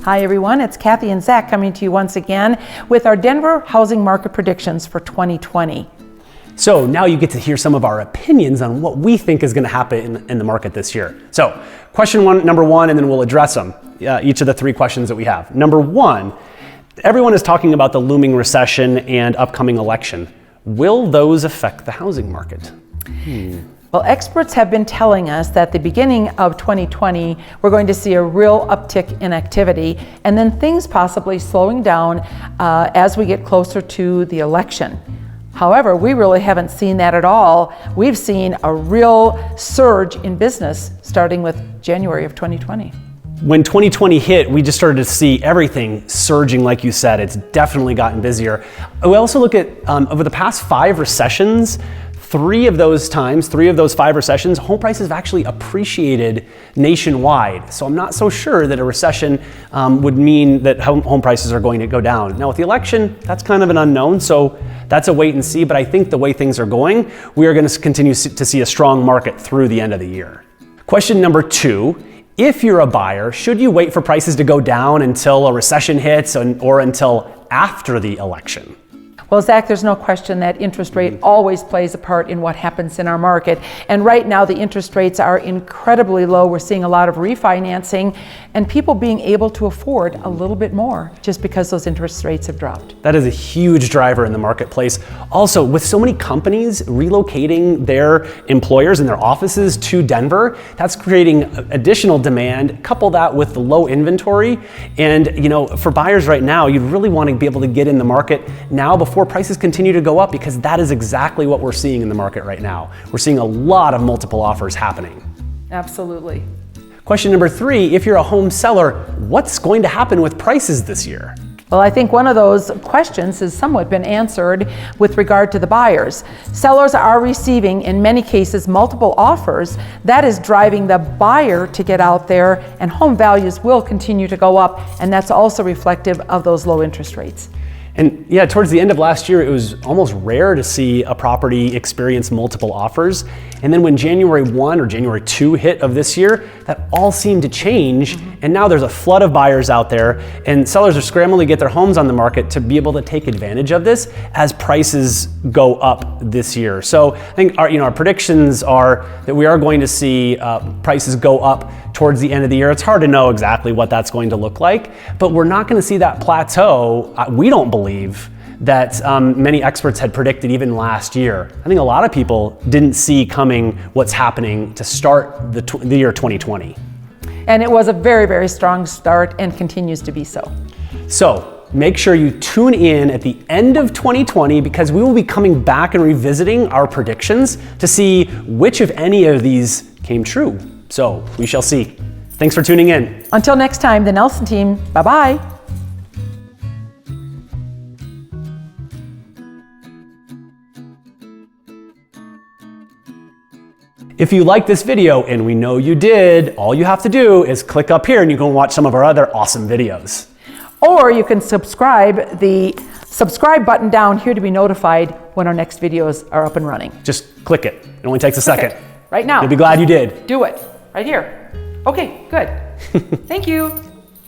Hi everyone, it's Kathy and Zach coming to you once again with our Denver housing market predictions for 2020. So now you get to hear some of our opinions on what we think is going to happen in the market this year. So number one, and then we'll address them, each of the three questions that we have. Number one, everyone is talking about the looming recession and upcoming election. Will those affect the housing market? Well, experts have been telling us that the beginning of 2020, we're going to see a real uptick in activity, and then things possibly slowing down as we get closer to the election. However, we really haven't seen that at all. We've seen a real surge in business starting with January of 2020. When 2020 hit, we just started to see everything surging, like you said. It's definitely gotten busier. We also look at over the past 5 recessions, three of those 5 recessions, home prices have actually appreciated nationwide. So I'm not so sure that a recession would mean that home prices are going to go down. Now with the election, that's kind of an unknown, so that's a wait and see, but I think the way things are going, we are going to continue to see a strong market through the end of the year. Question number 2, if you're a buyer, should you wait for prices to go down until a recession hits or until after the election? Well, Zach, there's no question that interest rate always plays a part in what happens in our market. And right now, the interest rates are incredibly low. We're seeing a lot of refinancing and people being able to afford a little bit more just because those interest rates have dropped. That is a huge driver in the marketplace. Also, with so many companies relocating their employers and their offices to Denver, that's creating additional demand. Couple that with the low inventory. And, for buyers right now, you'd really want to be able to get in the market now before prices continue to go up, because that is exactly what we're seeing in the market right now. We're seeing a lot of multiple offers happening. Absolutely. Question number 3, if you're a home seller, what's going to happen with prices this year? Well, I think one of those questions has somewhat been answered with regard to the buyers. Sellers are receiving, in many cases, multiple offers. That is driving the buyer to get out there, and home values will continue to go up, and that's also reflective of those low interest rates. And yeah, towards the end of last year, it was almost rare to see a property experience multiple offers. And then when January 1 or January 2 hit of this year, that all seemed to change. And now there's a flood of buyers out there, and sellers are scrambling to get their homes on the market to be able to take advantage of this as prices go up this year. So I think our predictions are that we are going to see prices go up towards the end of the year. It's hard to know exactly what that's going to look like, but we're not going to see that plateau. We don't believe that many experts had predicted even last year. I think a lot of people didn't see coming what's happening to start the year 2020. And it was a very, very strong start and continues to be so. So make sure you tune in at the end of 2020, because we will be coming back and revisiting our predictions to see which of any of these came true. So we shall see. Thanks for tuning in. Until next time, the Nelson team, bye-bye. If you liked this video, and we know you did, all you have to do is click up here and you can watch some of our other awesome videos. Or you can subscribe, the subscribe button down here to be notified when our next videos are up and running. Just click it. It only takes a second. Right now. You'll be glad you did. Do it. Right here. Okay, good. Thank you.